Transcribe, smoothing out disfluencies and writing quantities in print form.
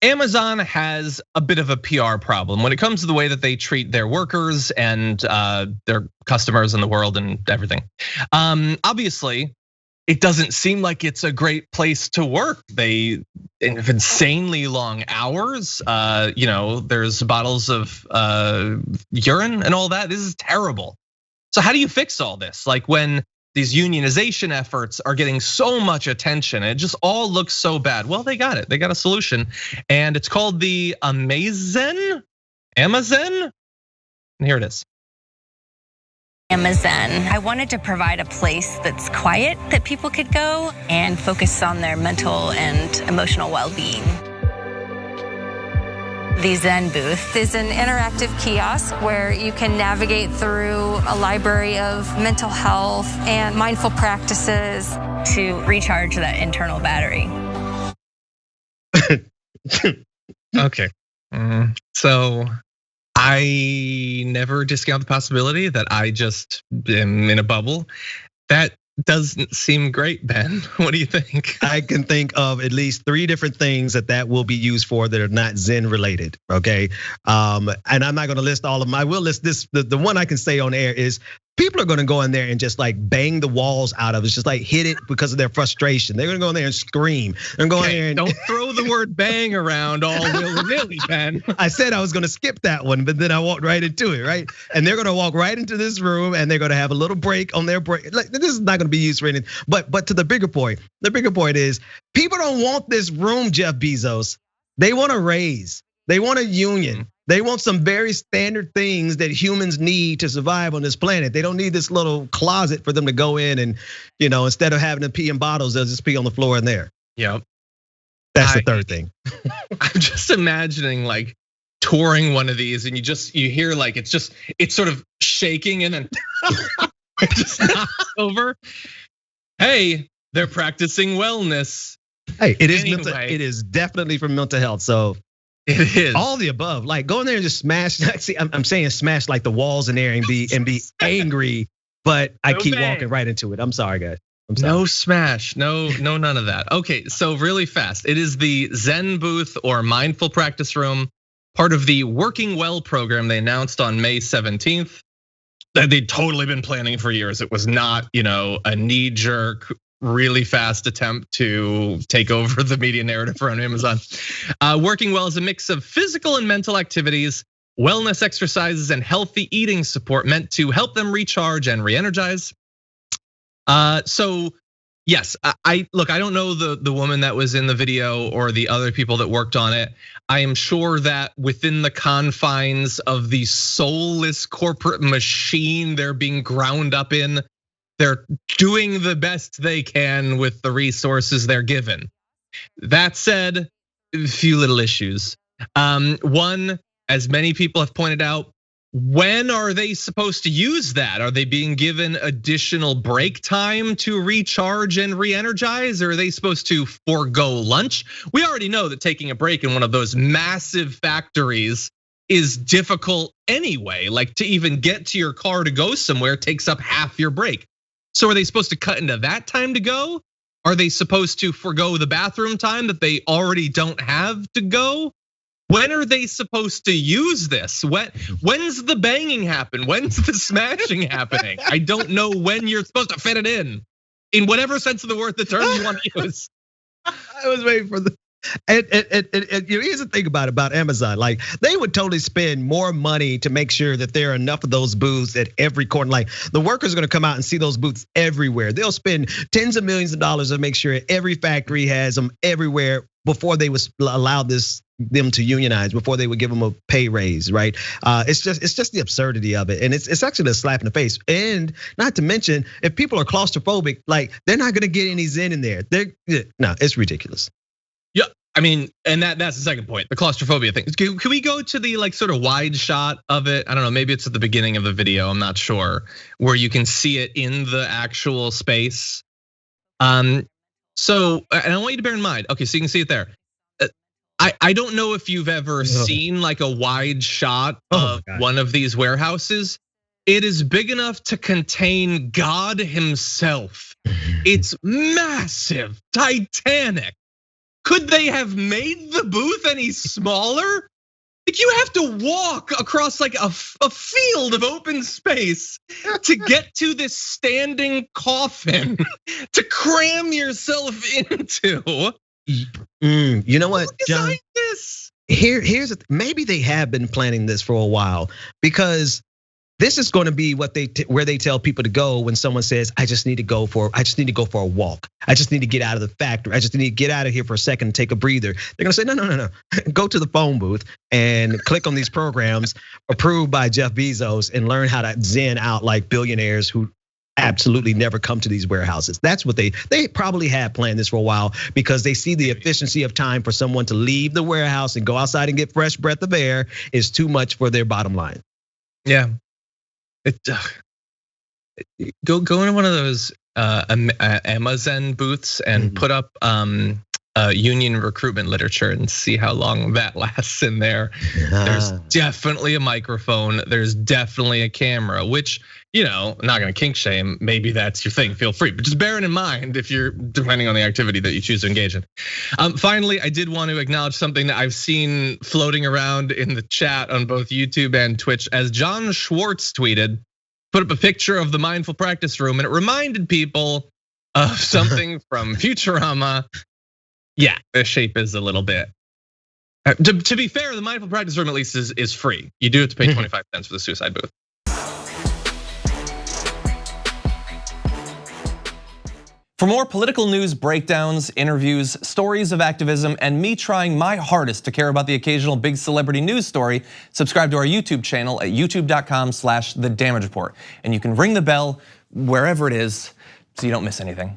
Amazon has a bit of a PR problem when it comes to the way that they treat their workers and their customers in the world and everything. Obviously, it doesn't seem like it's a great place to work. They have insanely long hours. There's bottles of urine and all that. This is terrible. So how do you fix all this? Like when these unionization efforts are getting so much attention, it just all looks so bad. Well, they got it. They got a solution, and it's called the Amazon. And here it is. Amazon. I wanted to provide a place that's quiet that people could go and focus on their mental and emotional well-being. The Zen booth is an interactive kiosk where you can navigate through a library of mental health and mindful practices to recharge that internal battery. Okay, so I never discount the possibility that I just am in a bubble. That doesn't seem great, Ben. What do you think? I can think of at least 3 different things that will be used for that are not Zen related, okay? And I'm not gonna list all of them. I will list this, the one I can say on air is people are gonna go in there and just like bang the walls out of it. It's just like hit it because of their frustration. They're gonna go in there and scream. They're going there and don't throw the word bang around all willy-nilly, Ben. I said I was gonna skip that one, but then I walked right into it, right? And they're gonna walk right into this room and they're gonna have a little break on their break. Like this is not gonna be used for anything. But to the bigger point is people don't want this room, Jeff Bezos. They want a raise. They want a union. They want some very standard things that humans need to survive on this planet. They don't need this little closet for them to go in and, instead of having to pee in bottles, they'll just pee on the floor in there. Yep. That's the third thing. I'm just imagining like touring one of these and you hear like it's sort of shaking and then it just knocks over. Hey, they're practicing wellness. Hey, it is anyway. It is definitely for mental health. So it is all the above. Like go in there and just smash. See, I'm saying smash like the walls in there and be angry, but I keep walking right into it. I'm sorry, guys. I'm sorry. No smash, no none of that. Okay, so really fast. It is the Zen booth or mindful practice room, part of the Working Well program they announced on May 17th. That they'd totally been planning for years. It was not, a knee-jerk, really fast attempt to take over the media narrative around Amazon. Working Well is a mix of physical and mental activities, wellness exercises, and healthy eating support meant to help them recharge and re-energize. So yes, I don't know the woman that was in the video or the other people that worked on it. I am sure that within the confines of the soulless corporate machine they're being ground up in, they're doing the best they can with the resources they're given. That said, a few little issues. One, as many people have pointed out, when are they supposed to use that? Are they being given additional break time to recharge and re-energize? Or are they supposed to forego lunch? We already know that taking a break in one of those massive factories is difficult anyway. Like to even get to your car to go somewhere takes up half your break. So are they supposed to cut into that time to go? Are they supposed to forego the bathroom time that they already don't have to go? When are they supposed to use this? When's the banging happen? When's the smashing happening? I don't know when you're supposed to fit it in whatever sense of the word the term you want to use. I was waiting for the. And here's the thing about Amazon, like they would totally spend more money to make sure that there are enough of those booths at every corner. Like the workers are gonna come out and see those booths everywhere. They'll spend tens of millions of dollars to make sure every factory has them everywhere before they would allow them to unionize, before they would give them a pay raise, right? It's just the absurdity of it, and it's actually a slap in the face. And not to mention, if people are claustrophobic, like they're not gonna get any Zen in there. No, it's ridiculous. Yeah, I mean, and that's the second point, the claustrophobia thing. Can we go to the like sort of wide shot of it? I don't know, maybe it's at the beginning of the video, I'm not sure, where you can see it in the actual space. So, and I want you to bear in mind, okay, so you can see it there. I don't know if you've ever seen like a wide shot of one of these warehouses. It is big enough to contain God himself. It's massive, titanic. Could they have made the booth any smaller? Like you have to walk across like a field of open space to get to this standing coffin to cram yourself into. You know what, John? This? Here's maybe they have been planning this for a while, because this is going to be where they tell people to go when someone says, I just need to go for a walk. I just need to get out of the factory. I just need to get out of here for a second and take a breather. They're gonna say, no. Go to the phone booth and click on these programs approved by Jeff Bezos and learn how to zen out like billionaires who absolutely never come to these warehouses. That's what they probably have planned this for a while, because they see the efficiency of time for someone to leave the warehouse and go outside and get fresh breath of air is too much for their bottom line. Yeah. Go into one of those Amazon booths and put up union recruitment literature and see how long that lasts in there. There's definitely a microphone. There's definitely a camera, which, not gonna kink shame. Maybe that's your thing. Feel free, but just bear it in mind if you're depending on the activity that you choose to engage in. Finally, I did want to acknowledge something that I've seen floating around in the chat on both YouTube and Twitch, as John Schwartz tweeted, put up a picture of the mindful practice room, and it reminded people of something from Futurama. Yeah, the shape is a little bit. To be fair, the mindful practice room at least is free. You do have to pay 25 cents for the suicide booth. For more political news, breakdowns, interviews, stories of activism, and me trying my hardest to care about the occasional big celebrity news story, subscribe to our YouTube channel at youtube.com/The Damage Report. And you can ring the bell wherever it is so you don't miss anything.